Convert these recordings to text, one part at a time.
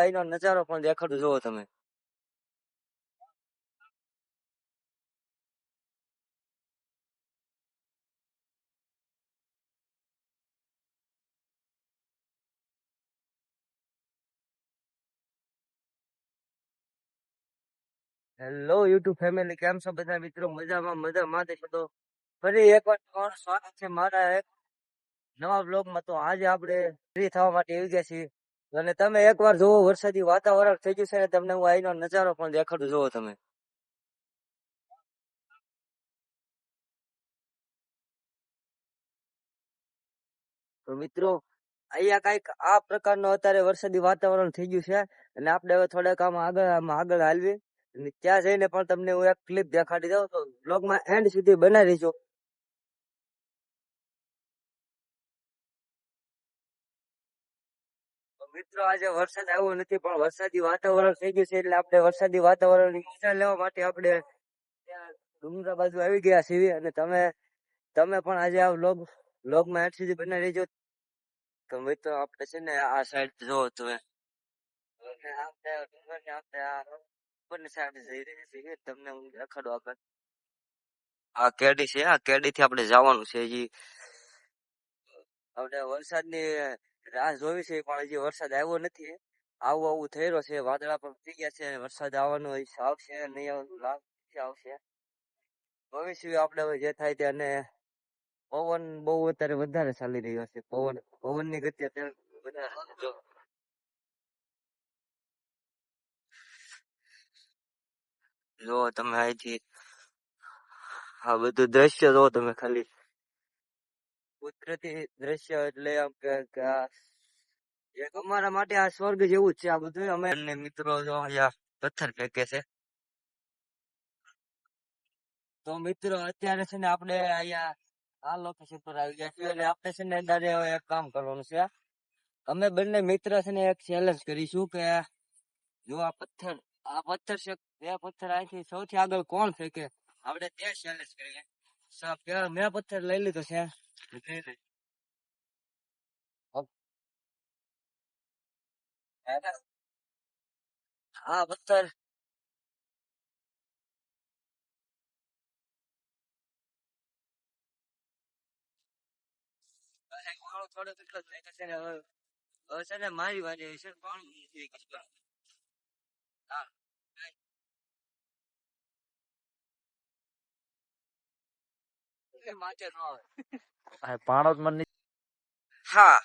અહીંનો નજારો પણ દેખાડું જોવો તમે. હેલો યુટ્યુબ ફેમિલી, કેમ છો બધા મિત્રો? મજામાં તો ફરી એકવાર તમારું સ્વાગત છે મારા એક નવા બ્લોગમાં. તો આજે આપણે ફ્રી થવા માટે આવી ગયા છીએ અને તમે એકવાર જોવો, વરસાદી વાતાવરણ થઈ ગયું છે ને તમને હું અહીંનો નજારો પણ દેખાડું જોવો તમે. તો મિત્રો, અહીંયા કઈક આ પ્રકારનું અત્યારે વરસાદી વાતાવરણ થઈ ગયું છે અને આપણે હવે થોડાક આગળ હાલવી અને ત્યાં જઈને પણ તમને હું એક ક્લિપ દેખાડી દઉં. તો બ્લોગમાં એન્ડ સુધી બનાવી રહીજો. તો મિત્રો, આજે વરસાદ આવ્યો નથી પણ વરસાદી વાતાવરણ થઈ ગયું છે એટલે આપણે વરસાદી વાતાવરણની મજા લેવા માટે આપણે ત્યાં ડુંગરા બાજુ આવી ગયા છીએ અને તમે પણ આજે આ વ્લોગમાં એન્ડ સુધી બનાવી રહીજો. તો મિત્રો, આપણે છે ને આ સાઈડ જોવો તમે, ઉપરની સાઈડ જઈ રહી છીએ. તમને હું દેખાડું આગળ. આ કેડી છે, આ કેડી થી આપણે જવાનું છે. હજી આપણે વરસાદની રાહ જોવી છે પણ હજી વરસાદ આવ્યો નથી. આવું થઈ રહ્યો છે, વાદળા પણ થઈ ગયા છે. વરસાદ આવવાનો આવશે નહીં આવવાનું આવશે. ભવિષ્ય આપણે હવે જે થાય તે. અને પવન બહુ અત્યારે વધારે ચાલી રહ્યો છે. પવનની ગતિ અત્યારે વધારે. જો તમે અહીંથી આ બધું દ્રશ્ય જો તમે, ખાલી કુદરતી દ્રશ્ય એટલે આમ કે એક અમારા માટે આ સ્વર્ગ જેવું જ છે આ બધું. અમે મિત્રો જો અહીંયા પથ્થર ફેંકે છે. તો મિત્રો, અત્યારે છે ને આપણે અહીંયા આ લોકેશન પર આવી ગયા છીએ અને આપણે છે ને અત્યારે એક કામ કરવાનું છે. અમે બંને મિત્ર છે ને એક ચેલેન્જ કરીશું કે જો આ પથ્થર છે, બે પથ્થર અહીંથી સૌથી આગળ કોણ ફેંકે, આપણે તે ચેલેન્જ કરીએ. મેં પથ્થર લઈ લીધો છે. હા, પથ્થર થોડો કેટલો છે ને હવે છે ને મારી વારી છે. હા, માથે ન આવે. પાણો જ મને. હા,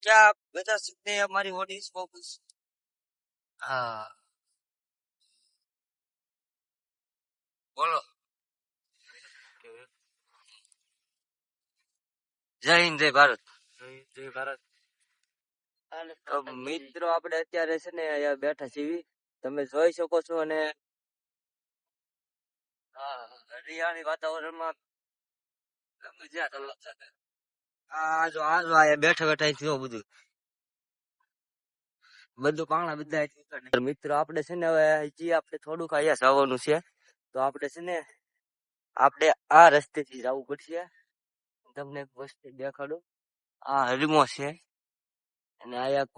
क्या बता सकते हैं हमारी ऑडियंस को कुछ? हाँ, બોલો. જય હિન્દ, જય ભારત. જય હિન્દ, જય ભારત. તો મિત્રો, આપણે અત્યારે છે ને અહીંયા બેઠા છીએ, તમે જોઈ શકો છો. અને હરિયાળી વાતાવરણમાં મજા અલગ છે. આ જો અહીંયા બેઠા બેઠા થયો બધું પાણા બધા. મિત્રો, આપણે છે ને હવે હજી આપણે થોડુંક અહીંયા જવાનું છે. તો આપણે છે ને આ રસ્તેથી જવું પડશે. તમને એક વસ્તુ દેખાડું. આ હરમો છે અને અહીંયા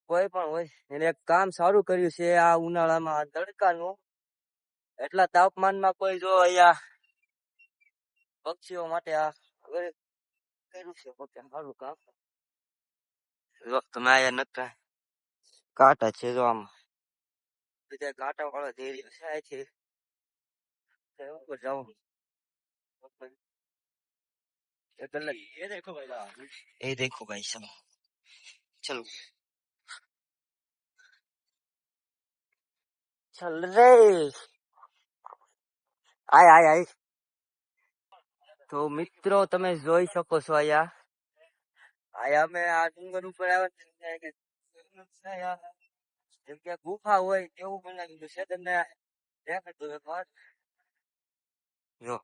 કોઈ પણ હોય એને એક કામ સારું કર્યું છે આ ઉનાળામાં તડકાનું. એટલા તાપમાનમાં કોઈ જો અહીંયા પક્ષીઓ માટે આ કર્યું છે સારું કામ. જો તમે અહીંયા નકરા કાંટા છે, જો આમ બધા કાંટા વાળા ધીરે છે. અહીંથી ઉપર જવાનું. ये देखो भाई साहब, चलो चल रे, આય. તો મિત્રો, તમે જોઈ શકો છો અહીંયા અમે આ ડુંગર ઉપર આવ્યા જેમ કે ગુફા હોય એવું બનાવેલું છે. તમને દેખાડતું એકવાર જો.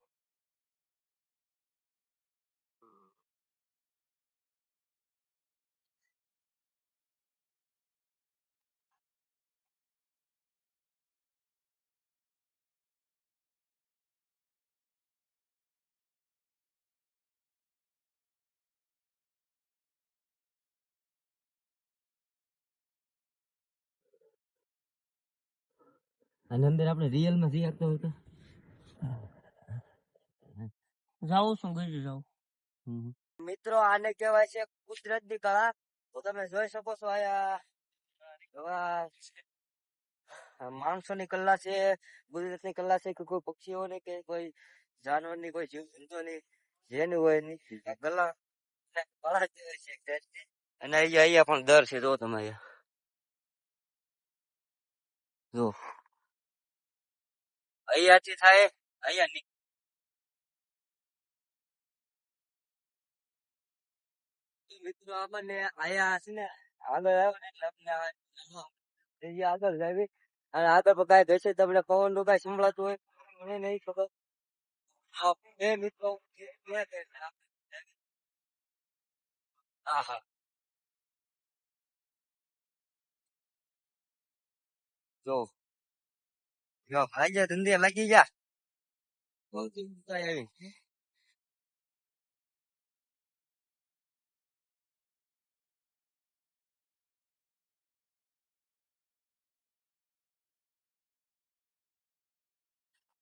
અને અંદર આપણે રિયલ માં જઈ શકતો હતો. જાઉં છું ગીર જાઉં. મિત્રો આને કહેવાય છે કુદરતની કળા. તો તમે જોઈ શકો છો આયા માણસોની કલા છે, કુદરતની કલા છે કે કોઈ પક્ષીઓની કે કોઈ જાનવરની કોઈ જીવ જંતુની જેની હોય એની કલા કળા કહેવાય છે. અને અહીંયા પણ દર છે જો તમે અહીંયા જો અહીંયાથી થાય અહીંયા મિત્રો આપણને આયા છે ને આગળ આવે ને એટલે આપણે આગળ જાવી અને આગળ પણ કાંઈ ઘસે તમને પવન નું કાંઈ સંભળાતું હોય મને નહીં ખબર. હા એ મિત્રો હા હા જો જો આજે ધંધે લાગી જા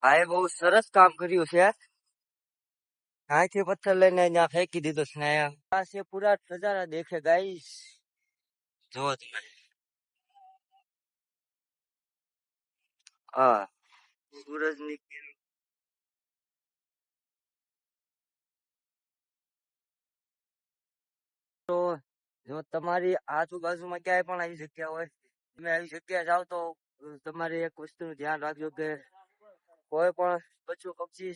ભાઈ બહુ સરસ કામ કર્યું છે. અહીંથી પથ્થર લઈને ત્યાં ફેંકી દીધો છે ને આ છે પૂરા નજારા દેખે ગાઈસ જો તમે હા સૂરજની તો જો તમારી આજુબાજુમાં ક્યાંય પણ આવી જગ્યા હોય તમે આવી જગ્યા જાઓ તો તમારે એક વસ્તુનું ધ્યાન રાખજો કે કોઈ પણ પશુ પક્ષી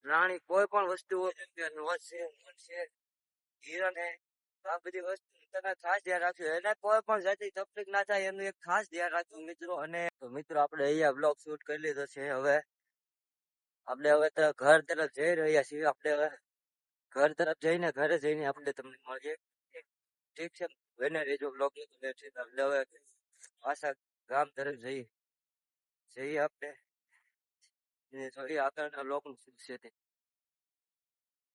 પ્રાણી કોઈ પણ વસ્તુ હોય જેમ કે નોંધ છે હિરણ છે આ બધી વસ્તુ તમે ખાસ ધ્યાન રાખજો એને કોઈ પણ જાતની તકલીફ ના થાય એનું એક ખાસ ધ્યાન રાખજો મિત્રો. અને તો મિત્રો આપણે અહીંયા બ્લોગ શૂટ કરી લીધો છે. હવે આપણે હવે તો ઘર તરફ જઈ રહ્યા છીએ. આપણે હવે ઘર તરફ જઈને ઘરે જઈને આપણે તમને મળીએ. ઠીક છે બને રેજો બ્લોગ આપણે હવે પાછા ગામ તરફ જઈએ આપણે થોડી આગળના બ્લોગ છે